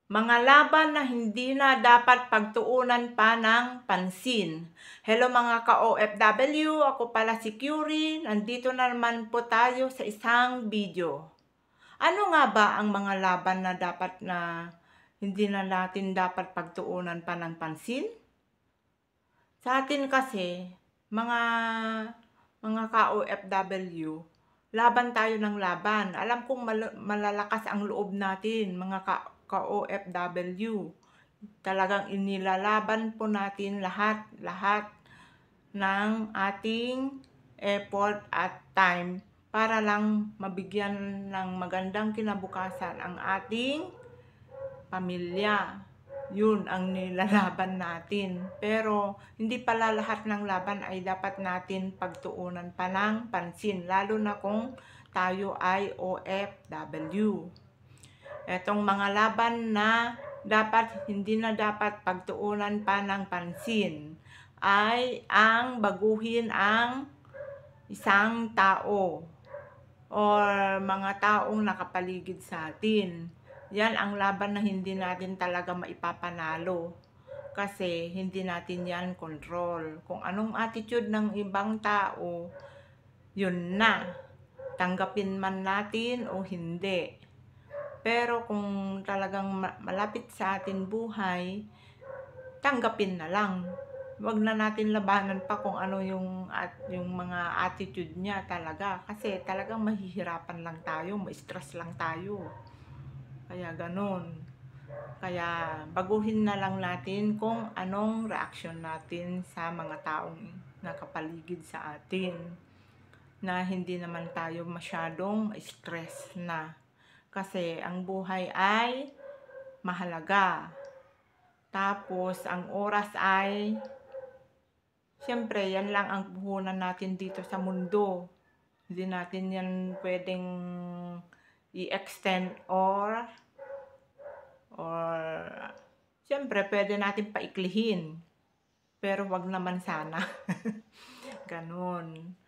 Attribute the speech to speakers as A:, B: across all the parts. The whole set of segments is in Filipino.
A: Mga laban na hindi na dapat pagtuunan pa ng pansin. Hello mga ka-OFW, ako pala si Curie. Nandito na naman po tayo sa isang video. Ano nga ba ang mga laban na dapat na hindi na natin dapat pagtuunan pa ng pansin? Sa atin kasi, mga ka-OFW, laban tayo ng laban. Alam kong malalakas ang loob natin, mga ka-OFW. Talagang inilalaban po natin lahat ng ating effort at time para lang mabigyan ng magandang kinabukasan ang ating pamilya. Yun ang nilalaban natin. Pero hindi pala lahat ng laban ay dapat natin pagtuunan pa ng pansin, lalo na kung tayo ay OFW. Etong mga laban na hindi na dapat pagtuunan pa ng pansin ay ang baguhin ang isang tao or mga taong nakapaligid sa atin. Yan ang laban na hindi natin talaga maipapanalo kasi hindi natin yan control. Kung anong attitude ng ibang tao, yun na. Tanggapin man natin o hindi. Pero kung talagang malapit sa atin buhay, tanggapin na lang. Huwag na natin labanan pa kung ano yung mga attitude niya talaga. Kasi talagang mahihirapan lang tayo, ma-stress lang tayo. Kaya ganun. Kaya baguhin na lang natin kung anong reaksyon natin sa mga taong nakapaligid sa atin. Na hindi naman tayo masyadong stress na. Kasi ang buhay ay mahalaga. Tapos ang oras ay, siyempre yan lang ang puhunan natin dito sa mundo. Hindi natin yan pwedeng i-extend or siyempre pwede natin paiklihin. Pero wag naman sana. Ganun.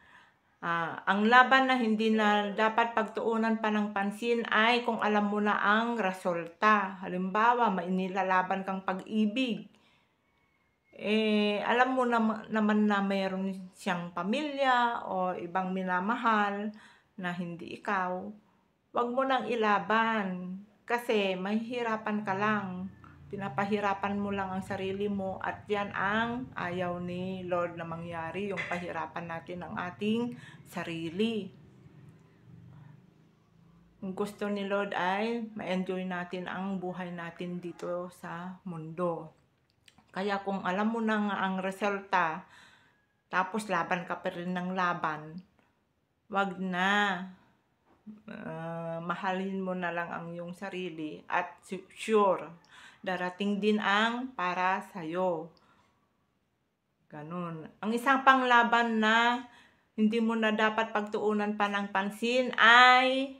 A: Ang laban na hindi na dapat pagtuunan pa ng pansin ay kung alam mo na ang resulta. Halimbawa, may nilalaban kang pag-ibig. Alam mo naman na mayroon siyang pamilya o ibang minamahal na hindi ikaw. Wag mo nang ilaban kasi mahihirapan ka lang. Pinapahirapan mo lang ang sarili mo at yan ang ayaw ni Lord na mangyari, yung pahirapan natin ang ating sarili. Ang gusto ni Lord ay ma-enjoy natin ang buhay natin dito sa mundo. Kaya kung alam mo na nga ang resulta, tapos laban ka pa rin ng laban, wag na. Mahalin mo na lang ang iyong sarili at sure, darating din ang para sa'yo. Ganun. Ang isang panglaban na hindi mo na dapat pagtuunan pa ng pansin ay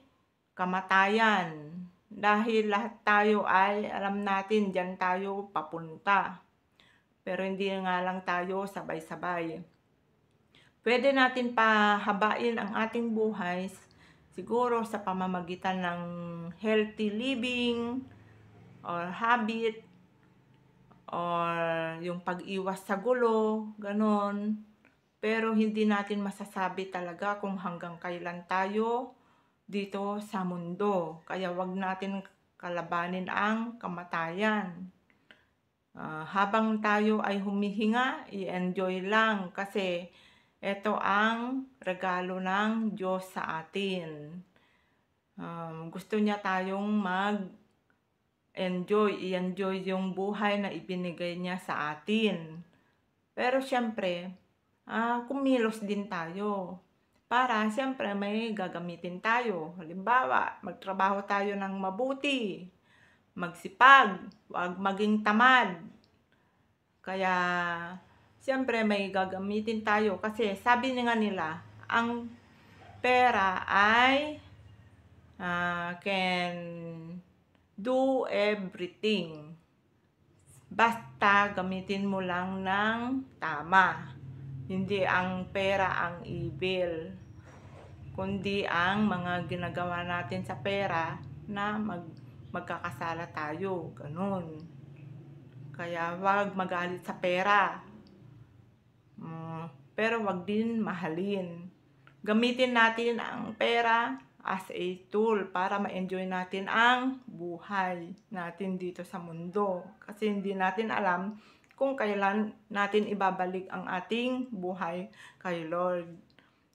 A: kamatayan. Dahil lahat tayo ay alam natin dyan tayo papunta. Pero hindi nga lang tayo sabay-sabay. Pwede natin pahabain ang ating buhay siguro sa pamamagitan ng healthy living or habit or yung pag-iwas sa gulo, ganon. Pero hindi natin masasabi talaga kung hanggang kailan tayo dito sa mundo. Kaya wag natin kalabanin ang kamatayan. Habang tayo ay humihinga, i-enjoy lang kasi ito ang regalo ng Diyos sa atin. Gusto niya tayong i-enjoy yung buhay na ibinigay niya sa atin. Pero syempre, kumilos din tayo. Para syempre may gagamitin tayo. Halimbawa, magtrabaho tayo ng mabuti, magsipag, huwag maging tamad. Kaya siyempre may gagamitin tayo kasi sabi nga nila, ang pera ay can do everything. Basta gamitin mo lang ng tama. Hindi ang pera ang evil, kundi ang mga ginagawa natin sa pera na magkakasala tayo, gano'n. Kaya wag magalit sa pera. Pero wag din mahalin. Gamitin natin ang pera as a tool para ma-enjoy natin ang buhay natin dito sa mundo. Kasi hindi natin alam kung kailan natin ibabalik ang ating buhay kay Lord.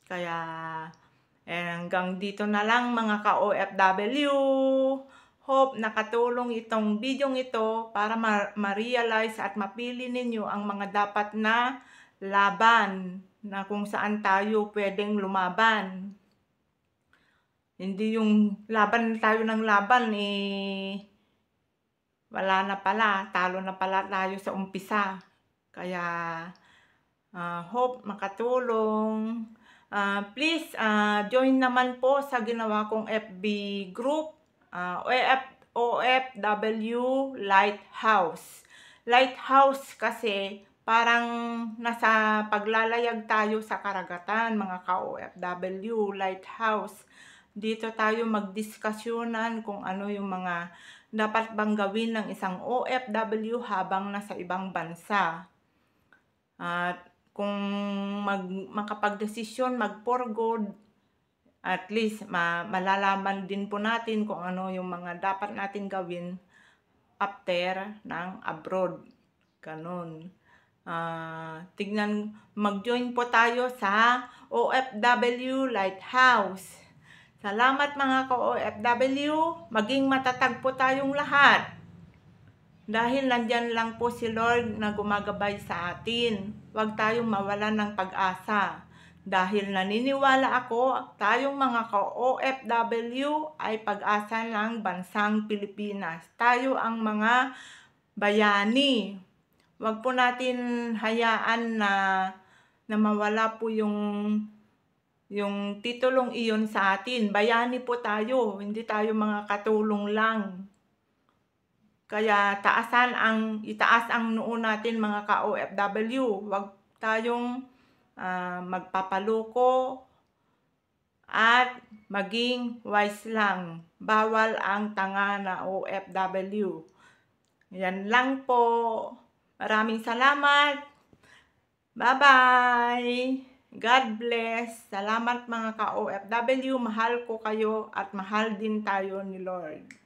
A: Kaya hanggang dito na lang mga ka-OFW. Hope nakatulong itong bidyong ito para ma-realize at mapili ninyo ang mga dapat na laban na kung saan tayo pwedeng lumaban. Hindi yung laban tayo ng laban, wala na pala, talo na pala tayo sa umpisa. Kaya hope makatulong. Please join naman po sa ginawa kong FB group, OFW Lighthouse. Lighthouse kasi parang nasa paglalayag tayo sa karagatan, mga ka-OFW. Lighthouse. Dito tayo magdiskasyonan kung ano yung mga dapat bang gawin ng isang OFW habang nasa ibang bansa. At kung makapagdesisyon, mag-for good, at least malalaman din po natin kung ano yung mga dapat natin gawin after ng abroad. Ganun. Mag-join po tayo sa OFW Lighthouse. Salamat mga ka-OFW. Maging matatag po tayong lahat. Dahil nandyan lang po si Lord na gumagabay sa atin. Huwag tayong mawalan ng pag-asa. Dahil naniniwala ako, tayong mga ka-OFW ay pag-asa ng bansang Pilipinas. Tayo ang mga bayani. Huwag po natin hayaan na mawala po yung titulong iyon sa atin. Bayani po tayo, hindi tayo mga katulong lang. Kaya itaas ang noo natin mga ka-OFW. Huwag tayong magpapaloko at maging wise lang. Bawal ang tanga na OFW. Yan lang po. Maraming salamat. Bye-bye. God bless. Salamat mga ka-OFW. Mahal ko kayo at mahal din tayo ni Lord.